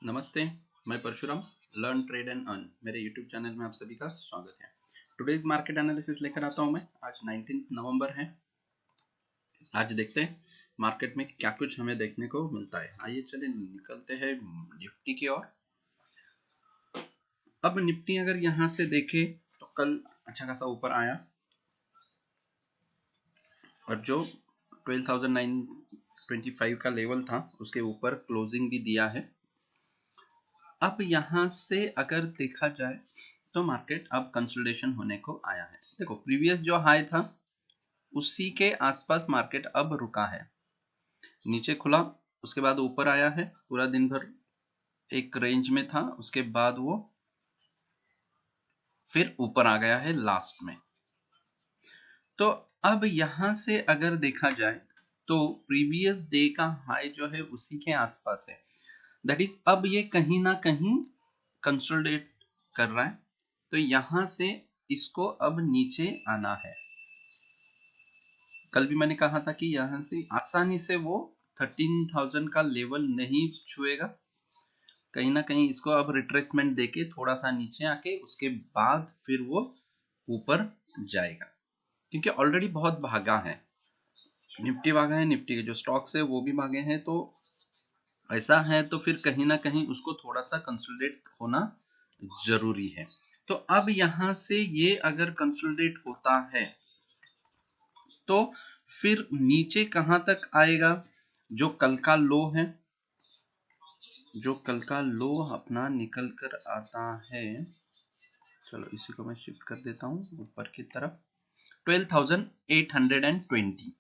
नमस्ते, मैं Parshuram learn trade and earn मेरे यूट्यूब चैनल में आप सभी का स्वागत है। टुडेज मार्केट एनालिसिस लेकर आता हूं मैं। आज 19 नवंबर है। आज देखते हैं मार्केट में क्या कुछ हमें देखने को मिलता है। आइए चले निकलते हैं निफ्टी की ओर। अब निफ्टी अगर यहां से देखें तो कल अच्छा खासा ऊपर आया और जो 12,925 का लेवल था उसके ऊपर क्लोजिंग भी दिया है। अब यहां से अगर देखा जाए तो मार्केट अब कंसोलिडेशन होने को आया है। देखो प्रीवियस जो हाई था उसी के आसपास मार्केट अब रुका है, नीचे खुला उसके बाद ऊपर आया है, पूरा दिन भर एक रेंज में था, उसके बाद वो फिर ऊपर आ गया है लास्ट में। तो अब यहां से अगर देखा जाए तो प्रीवियस डे का हाई जो है उसी के आसपास है, दैट इज अब ये कहीं ना कहीं कंसोलिडेट कर रहा है। तो यहां से इसको अब नीचे आना है। कल भी मैंने कहा था कि यहां से आसानी से वो 13,000 का लेवल नहीं छुएगा, कहीं ना कहीं इसको अब रिट्रेसमेंट देके थोड़ा सा नीचे आके उसके बाद फिर वो ऊपर जाएगा, क्योंकि ऑलरेडी बहुत भागा है। निफ्टी भागा है, निफ्टी के जो स्टॉक्स है वो भी भागे हैं। तो ऐसा है तो फिर कहीं ना कहीं उसको थोड़ा सा कंसोलिडेट होना जरूरी है। तो अब यहां से ये अगर कंसोलिडेट होता है तो फिर नीचे कहां तक आएगा? जो कल का लो है, जो कल का लो अपना निकल कर आता है, चलो इसी को मैं शिफ्ट कर देता हूं ऊपर की तरफ, 12,820।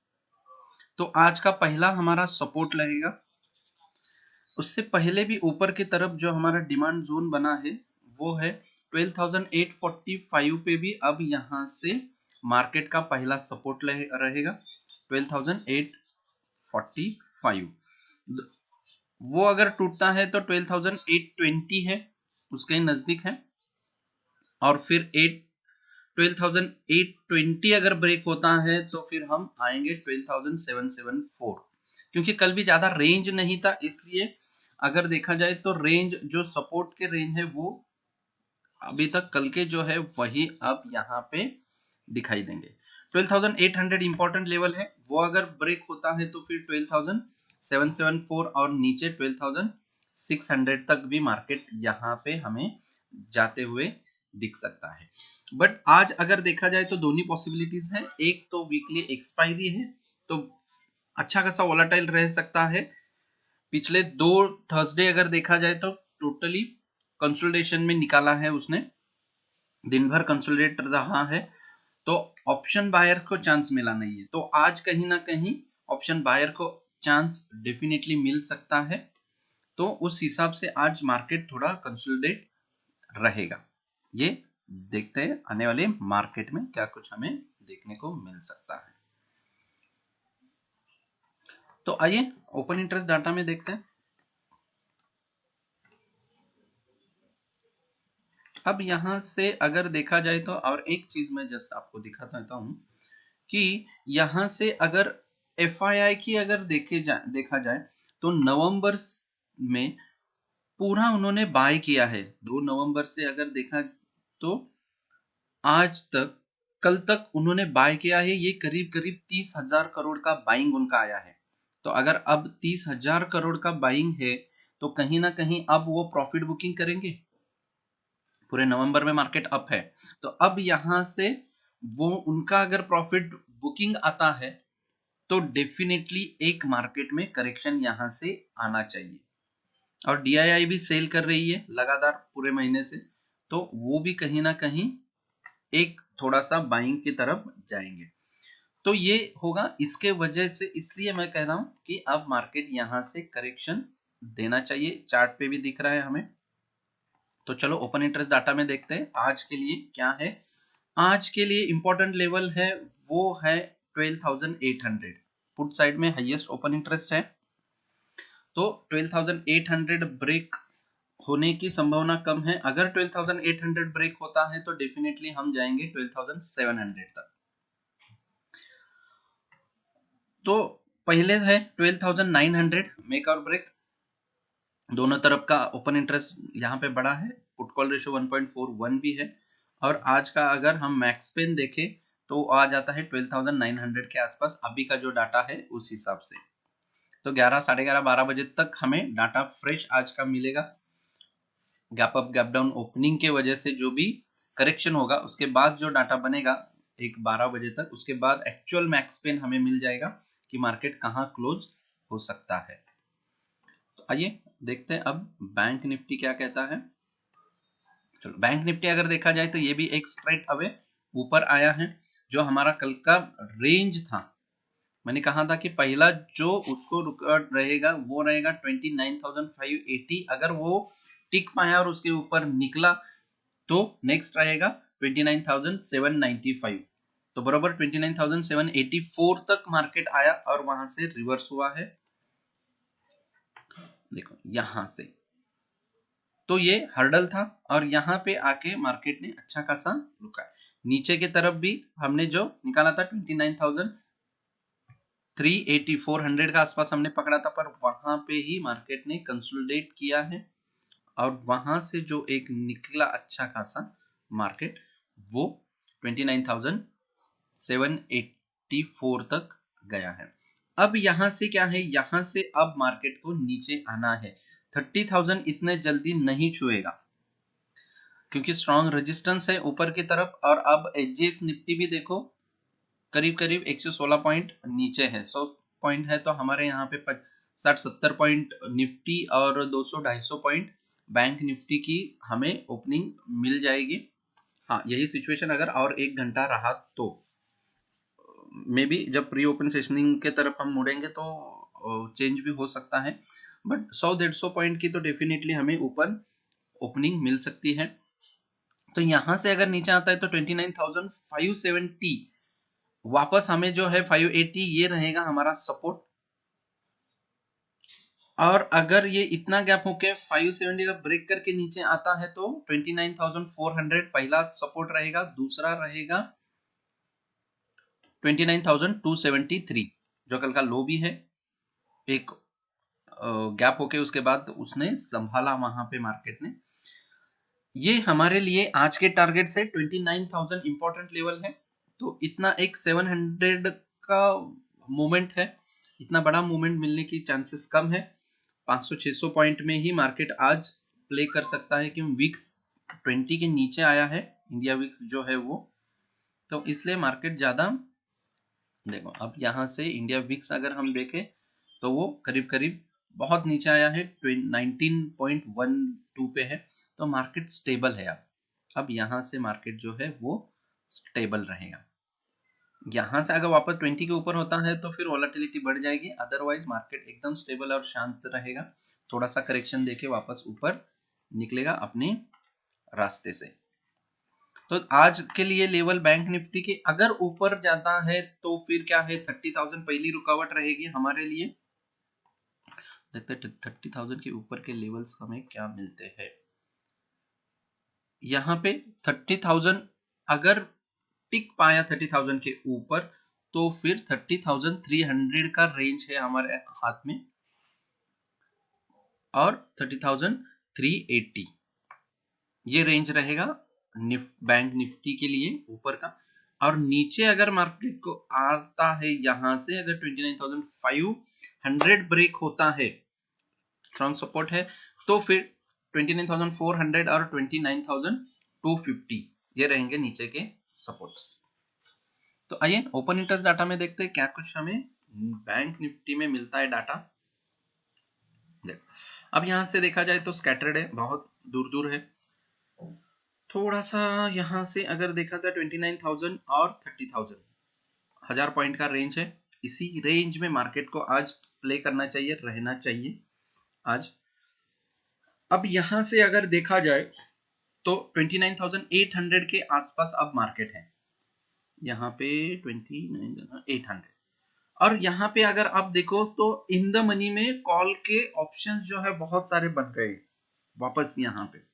तो आज का पहला हमारा सपोर्ट लगेगा। उससे पहले भी ऊपर की तरफ जो हमारा डिमांड जोन बना है वो है 12,845 पे भी अब यहां से मार्केट का पहला सपोर्ट रहेगा 12,845। वो अगर टूटता है तो 12,820 है, उसके नजदीक है। और फिर 12,820 अगर ब्रेक होता है तो फिर हम आएंगे 12,774, क्योंकि कल भी ज्यादा रेंज नहीं था, इसलिए अगर देखा जाए तो रेंज जो सपोर्ट के रेंज है वो अभी तक कल के जो है वही अब यहाँ पे दिखाई देंगे। 12,800 इंपॉर्टेंट लेवल है, वो अगर ब्रेक होता है तो फिर 12,774 और नीचे 12,600 तक भी मार्केट यहाँ पे हमें जाते हुए दिख सकता है। बट आज अगर देखा जाए तो दोनों पॉसिबिलिटीज है। एक तो वीकली एक्सपायरी है तो अच्छा खासा वोलेटाइल रह सकता है। पिछले दो थर्सडे अगर देखा जाए तो टोटली कंसोलिडेशन में निकाला है उसने, दिन भर कंसोलिडेट रहा है, तो ऑप्शन बायर को चांस मिला नहीं है। तो आज कहीं ना कहीं ऑप्शन बायर को चांस डेफिनेटली मिल सकता है। तो उस हिसाब से आज मार्केट थोड़ा कंसोलिडेट रहेगा। ये देखते हैं आने वाले मार्केट में क्या कुछ हमें देखने को मिल सकता है। तो आइए ओपन इंटरेस्ट डाटा में देखते हैं। अब यहां से अगर देखा जाए तो और एक चीज मैं जस्ट आपको दिखाता रहता हूं कि यहां से अगर एफआईआई की अगर देखा जाए तो नवंबर में पूरा उन्होंने बाय किया है। 2 नवंबर से अगर देखा तो आज तक, कल तक उन्होंने बाय किया है। ये करीब करीब 30,000 करोड़ का बाइंग उनका आया है। तो अगर अब 30,000 करोड़ का बाइंग है तो कहीं ना कहीं अब वो प्रॉफिट बुकिंग करेंगे। पूरे नवंबर में मार्केट अप है, तो अब यहां से वो उनका अगर प्रॉफिट बुकिंग आता है तो डेफिनेटली एक मार्केट में करेक्शन यहां से आना चाहिए। और डीआईआई भी सेल कर रही है लगातार पूरे महीने से, तो वो भी कहीं ना कहीं एक थोड़ा सा बाइंग की तरफ जाएंगे। तो ये होगा इसके वजह से, इसलिए मैं कह रहा हूं कि अब मार्केट यहां से करेक्शन देना चाहिए। चार्ट पे भी दिख रहा है हमें। तो चलो ओपन इंटरेस्ट डाटा में देखते हैं आज के लिए क्या है। आज के लिए इंपॉर्टेंट लेवल है वो है 12,800। पुट साइड में हाईएस्ट ओपन इंटरेस्ट है, तो 12,800 ब्रेक होने की संभावना कम है। अगर 12,800 ब्रेक होता है तो डेफिनेटली हम जाएंगे 12,700 तक। तो पहले है 12,900 मेक और ब्रेक, दोनों तरफ का ओपन इंटरेस्ट यहाँ पे बड़ा है, पुट कॉल रेशियो 1.41 भी है, और आज का अगर हम मैक्स पेन देखें तो आ जाता है 12,900 के आसपास अभी का जो डाटा है उस हिसाब से। तो 11, साढ़े 11, 12 बजे तक हमें डाटा फ्रेश आज का मिलेगा। Gap up gap down opening के वजह से जो भी करेक्शन होगा उसके बाद जो डाटा बनेगा एक 12 बजे तक, उसके बाद एक्चुअल मैक्स पेन हमें मिल जाएगा कि मार्केट कहाँ क्लोज हो सकता है। तो आइए देखते हैं अब बैंक निफ्टी क्या कहता है। चलो, बैंक निफ्टी अगर देखा जाए तो ये भी एक स्ट्रेट अवे ऊपर आया है। जो हमारा कल का रेंज था, मैंने कहा था कि पहला जो उसको रिकॉर्ड रहेगा वो रहेगा 29,580। अगर वो टिक पाया और उसके ऊपर निकला तो नेक्स्ट रहेगा 29,795। तो बराबर 29,784 तक मार्केट आया और वहां से रिवर्स हुआ है। देखो यहां से तो ये हर्डल था और यहाँ पे आके मार्केट ने अच्छा खासा रुका। नीचे की तरफ भी हमने जो निकाला था 29,380, 400 का आसपास हमने पकड़ा था, पर वहां पे ही मार्केट ने कंसोलिडेट किया है और वहां से जो एक निकला अच्छा खासा मार्केट वो 29,784 तक गया है। अब यहां से क्या है, यहां से अब मार्केट को नीचे आना है। 30,000 इतने जल्दी नहीं छुएगा क्योंकि स्ट्रॉन्ग रेजिस्टेंस है ऊपर की तरफ। और अब एचजीएक्स निफ्टी भी देखो करीब करीब 116 पॉइंट नीचे है। 100 पॉइंट है तो हमारे यहाँ पे 60-70 पॉइंट निफ्टी और 200-250 पॉइंट बैंक निफ्टी की हमें ओपनिंग मिल जाएगी। हाँ, यही सिचुएशन अगर और 1 घंटा रहा तो मे बी जब प्री ओपन सेशनिंग के तरफ हम मुड़ेंगे तो चेंज भी हो सकता है, बट 100-150 पॉइंट की तो डेफिनेटली हमें ऊपर ओपनिंग मिल सकती है। तो यहां से अगर नीचे आता है तो 29,570 वापस हमें जो है 580 ये रहेगा हमारा सपोर्ट। और अगर ये इतना गैप होके 570 का ब्रेक करके नीचे आता है तो 29,400 पहला सपोर्ट रहेगा, दूसरा रहेगा 29,273 जो कल का लो भी है। एक गैप होके उसके बाद उसने संभाला वहां पे मार्केट ने। ये हमारे लिए आज के टारगेट से 29,000 इंपॉर्टेंट लेवल है। तो इतना एक 700 का मूवमेंट है, इतना बड़ा मूवमेंट मिलने की चांसेस कम है। 500-600 पॉइंट में ही मार्केट आज प्ले कर सकता है क्योंकि विक्स 20 के नीचे आया है, इंडिया विक्स जो है वो। तो इसलिए मार्केट ज्यादा देखो, अब यहां से इंडिया विक्स अगर हम देखें तो वो करीब करीब बहुत नीचे आया है, 19.12 पे है। तो मार्केट स्टेबल है। अब यहां से मार्केट जो है वो स्टेबल रहेगा। यहां से अगर वापस 20 के ऊपर होता है तो फिर वोलेटिलिटी बढ़ जाएगी, अदरवाइज मार्केट एकदम स्टेबल और शांत रहेगा। थोड़ा सा करेक्शन देके वापस ऊपर निकलेगा अपने रास्ते से। तो आज के लिए लेवल बैंक निफ्टी के अगर ऊपर जाता है तो फिर क्या है, 30,000 पहली रुकावट रहेगी हमारे लिए। देखते 30,000 के ऊपर के लेवल्स हमें क्या मिलते हैं। यहाँ पे 30,000 अगर टिक पाया 30,000 के ऊपर तो फिर 30,300 का रेंज है हमारे हाथ में और 30,380 ये रेंज रहेगा बैंक निफ्टी के लिए ऊपर का। और नीचे अगर मार्केट को आता है यहां से अगर 29,500 ब्रेक होता है, स्ट्रॉन्ग सपोर्ट है, तो फिर 29,400 और 29,250 ये रहेंगे नीचे के सपोर्ट्स। तो आइए ओपन इंटरेस्ट डाटा में देखते हैं क्या कुछ हमें बैंक निफ्टी में मिलता है डाटा। देखो, अब यहां से देखा जाए तो स्कैटर्ड है, बहुत दूर दूर है। थोड़ा सा यहां से अगर देखा था 29,000 और 30,000 1000 पॉइंट का रेंज है। इसी रेंज में मार्केट को आज प्ले करना चाहिए, रहना चाहिए आज। अब यहां से अगर देखा जाए तो 29,800 के आसपास अब मार्केट है। यहाँ पे 29,800 और यहाँ पे अगर आप देखो तो इन द मनी में कॉल के ऑप्शंस जो है बहुत सारे बन गए वापस यहाँ पे।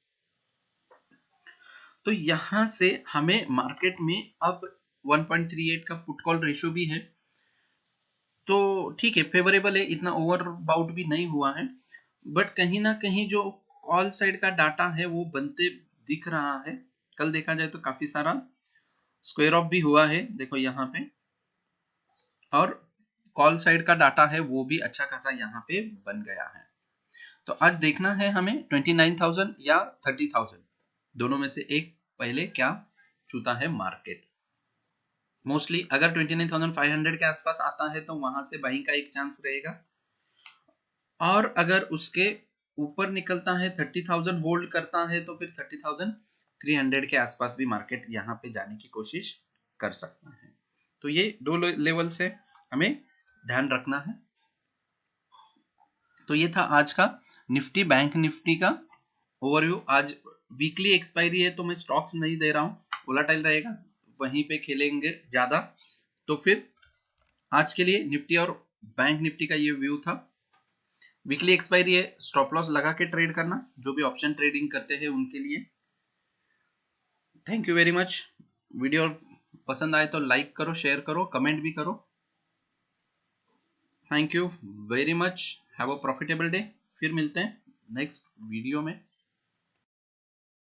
तो यहां से हमें मार्केट में अब 1.38 का पुट कॉल रेशियो भी है, तो ठीक है, फेवरेबल है, इतना ओवर बाउट भी नहीं हुआ है। बट कहीं ना कहीं जो कॉल साइड का डाटा है वो बनते दिख रहा है। कल देखा जाए तो काफी सारा स्क्वायर ऑफ भी हुआ है, देखो यहाँ पे, और कॉल साइड का डाटा है वो भी अच्छा खासा यहाँ पे बन गया है। तो आज देखना है हमें 29,000 या 30,000 दोनों में से एक पहले क्या छूता है मार्केट। मोस्टली अगर 29,500 के आसपास आता है तो वहां से बाइंग का एक चांस रहेगा, और अगर उसके ऊपर निकलता है 30,000 होल्ड करता है तो फिर 30,300 के आसपास भी मार्केट यहाँ पे जाने की कोशिश कर सकता है। तो ये दो लेवल से हमें ध्यान रखना है। तो ये था आज का निफ्टी बैंक निफ्टी का ओवरव्यू। आज वीकली एक्सपायरी है तो मैं स्टॉक्स नहीं दे रहा हूँ, वोलेटाइल रहेगा, वहीं पे खेलेंगे ज्यादा। तो फिर आज के लिए निफ्टी और बैंक निफ्टी का ये व्यू था। वीकली एक्सपायरी है, स्टॉप लॉस लगा के ट्रेड करना, जो भी ऑप्शन ट्रेडिंग करते हैं उनके लिए। Thank you very much. Video पसंद आए तो लाइक करो, शेयर करो, कमेंट भी करो। Thank you very much, have a profitable day. फिर मिलते हैं नेक्स्ट वीडियो में।